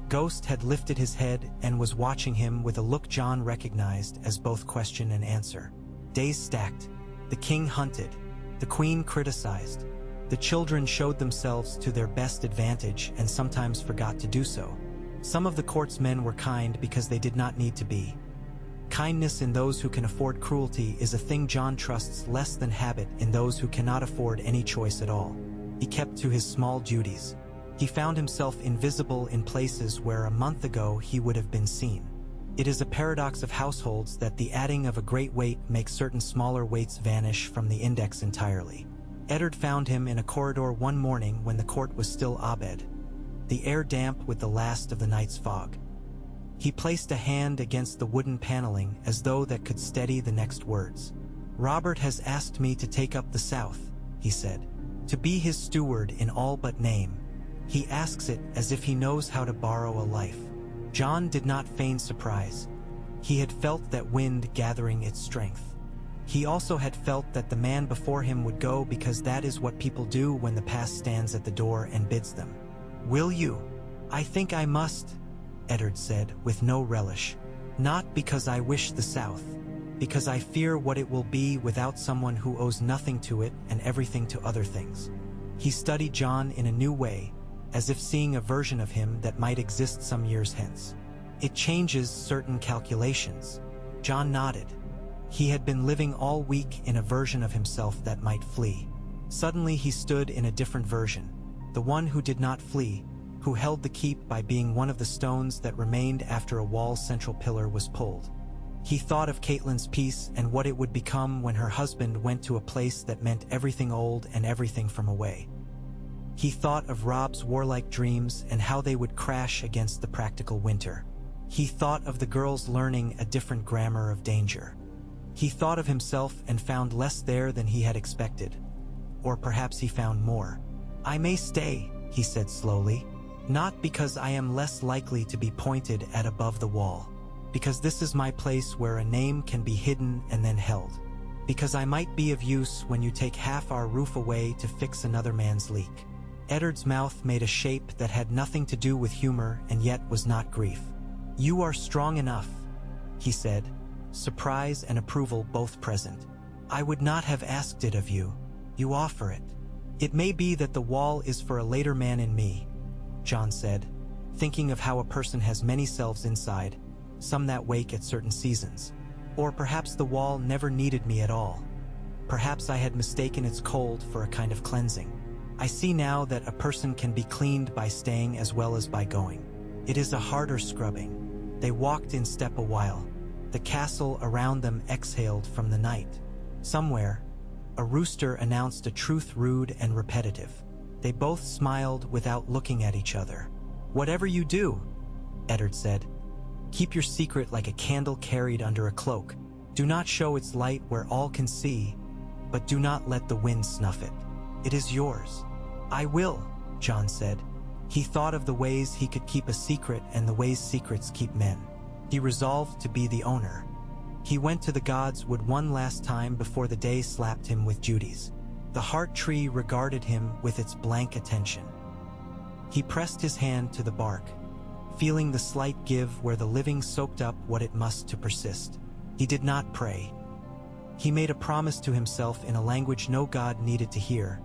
Ghost had lifted his head and was watching him with a look Jon recognized as both question and answer. Days stacked. The king hunted. The queen criticized. The children showed themselves to their best advantage and sometimes forgot to do so. Some of the court's men were kind because they did not need to be. Kindness in those who can afford cruelty is a thing Jon trusts less than habit in those who cannot afford any choice at all. He kept to his small duties. He found himself invisible in places where a month ago he would have been seen. It is a paradox of households that the adding of a great weight makes certain smaller weights vanish from the index entirely. Eddard found him in a corridor one morning when the court was still abed, the air damp with the last of the night's fog. He placed a hand against the wooden paneling as though that could steady the next words. "Robert has asked me to take up the South," he said, "to be his steward in all but name. He asks it as if he knows how to borrow a life." Jon did not feign surprise. He had felt that wind gathering its strength. He also had felt that the man before him would go because that is what people do when the past stands at the door and bids them. "Will you?" "I think I must," Eddard said with no relish. "Not because I wish the South, because I fear what it will be without someone who owes nothing to it and everything to other things." He studied Jon in a new way, as if seeing a version of him that might exist some years hence. "It changes certain calculations." Jon nodded. He had been living all week in a version of himself that might flee. Suddenly he stood in a different version, the one who did not flee, who held the keep by being one of the stones that remained after a wall's central pillar was pulled. He thought of Catelyn's peace and what it would become when her husband went to a place that meant everything old and everything from away. He thought of Robb's warlike dreams and how they would crash against the practical winter. He thought of the girls learning a different grammar of danger. He thought of himself and found less there than he had expected. Or perhaps he found more. "I may stay," he said slowly. "Not because I am less likely to be pointed at above the wall. Because this is my place where a name can be hidden and then held. Because I might be of use when you take half our roof away to fix another man's leak." Eddard's mouth made a shape that had nothing to do with humor and yet was not grief. "You are strong enough," he said, surprise and approval both present. "I would not have asked it of you. You offer it. It may be that the wall is for a later man in me," Jon said, thinking of how a person has many selves inside, some that wake at certain seasons. "Or perhaps the wall never needed me at all. Perhaps I had mistaken its cold for a kind of cleansing. I see now that a person can be cleaned by staying as well as by going. It is a harder scrubbing." They walked in step a while. The castle around them exhaled from the night. Somewhere, a rooster announced a truth rude and repetitive. They both smiled without looking at each other. "Whatever you do," Eddard said, "keep your secret like a candle carried under a cloak. Do not show its light where all can see, but do not let the wind snuff it. It is yours." "I will," Jon said. He thought of the ways he could keep a secret and the ways secrets keep men. He resolved to be the owner. He went to the gods wood one last time before the day slapped him with duties. The heart tree regarded him with its blank attention. He pressed his hand to the bark, feeling the slight give where the living soaked up what it must to persist. He did not pray. He made a promise to himself in a language no god needed to hear.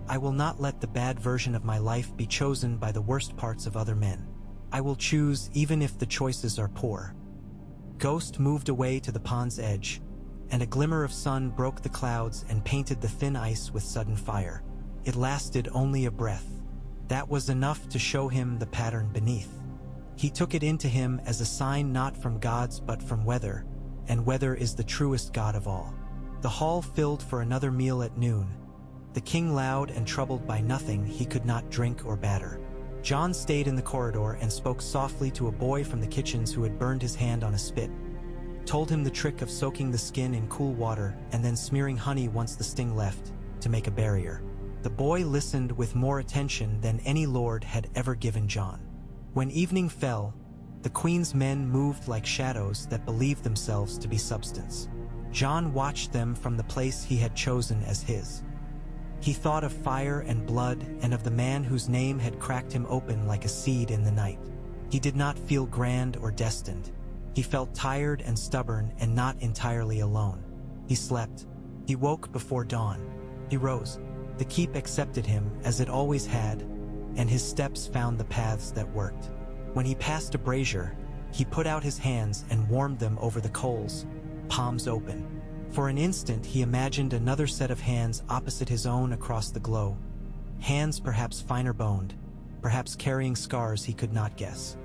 "I will not let the bad version of my life be chosen by the worst parts of other men. I will choose even if the choices are poor." Ghost moved away to the pond's edge, and a glimmer of sun broke the clouds and painted the thin ice with sudden fire. It lasted only a breath. That was enough to show him the pattern beneath. He took it into him as a sign not from gods but from weather, and weather is the truest god of all. The hall filled for another meal at noon. The king loud and troubled by nothing he could not drink or batter. Jon stayed in the corridor and spoke softly to a boy from the kitchens who had burned his hand on a spit, told him the trick of soaking the skin in cool water and then smearing honey once the sting left, to make a barrier. The boy listened with more attention than any lord had ever given Jon. When evening fell, The queen's men moved like shadows that believed themselves to be substance. Jon watched them from the place he had chosen as his. He thought of fire and blood and of the man whose name had cracked him open like a seed in the night. He did not feel grand or destined. He felt tired and stubborn and not entirely alone. He slept. He woke before dawn. He rose. The keep accepted him as it always had, and his steps found the paths that worked. When he passed a brazier, he put out his hands and warmed them over the coals, palms open. For an instant he imagined another set of hands opposite his own across the glow. Hands perhaps finer boned, perhaps carrying scars he could not guess.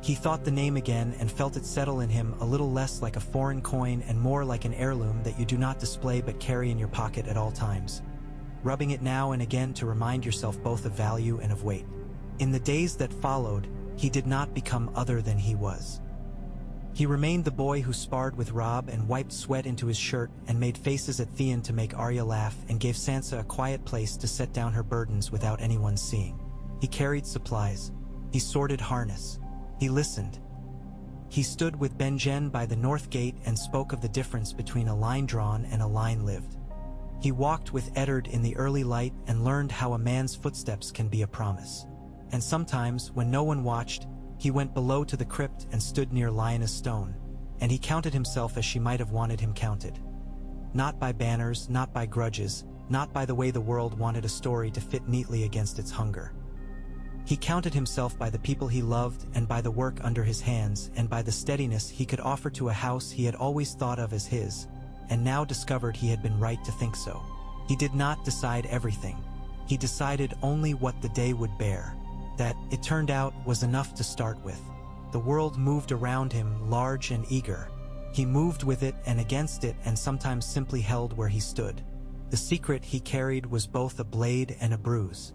He thought the name again and felt it settle in him, a little less like a foreign coin and more like an heirloom that you do not display but carry in your pocket at all times, rubbing it now and again to remind yourself both of value and of weight. In the days that followed, he did not become other than he was. He remained the boy who sparred with Robb and wiped sweat into his shirt and made faces at Theon to make Arya laugh and gave Sansa a quiet place to set down her burdens without anyone seeing. He carried supplies. He sorted harness. He listened. He stood with Benjen by the north gate and spoke of the difference between a line drawn and a line lived. He walked with Eddard in the early light and learned how a man's footsteps can be a promise. And sometimes, when no one watched, he went below to the crypt and stood near Lyanna's stone, and he counted himself as she might have wanted him counted. Not by banners, not by grudges, not by the way the world wanted a story to fit neatly against its hunger. He counted himself by the people he loved and by the work under his hands and by the steadiness he could offer to a house he had always thought of as his, and now discovered he had been right to think so. He did not decide everything. He decided only what the day would bear. That, it turned out, was enough to start with. The world moved around him, large and eager. He moved with it and against it and sometimes simply held where he stood. The secret he carried was both a blade and a bruise.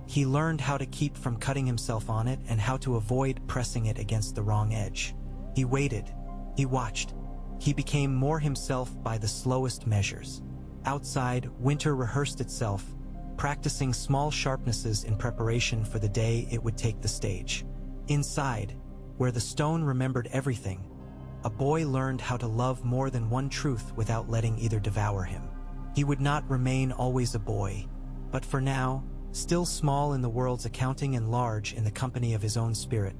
He learned how to keep from cutting himself on it and how to avoid pressing it against the wrong edge. He waited. He watched. He became more himself by the slowest measures. Outside, winter rehearsed itself, practicing small sharpnesses in preparation for the day it would take the stage. Inside, where the stone remembered everything, a boy learned how to love more than one truth without letting either devour him. He would not remain always a boy, but for now, still small in the world's accounting and large in the company of his own spirit.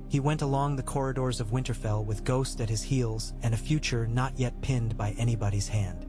He went along the corridors of Winterfell with Ghost at his heels and a future not yet pinned by anybody's hand.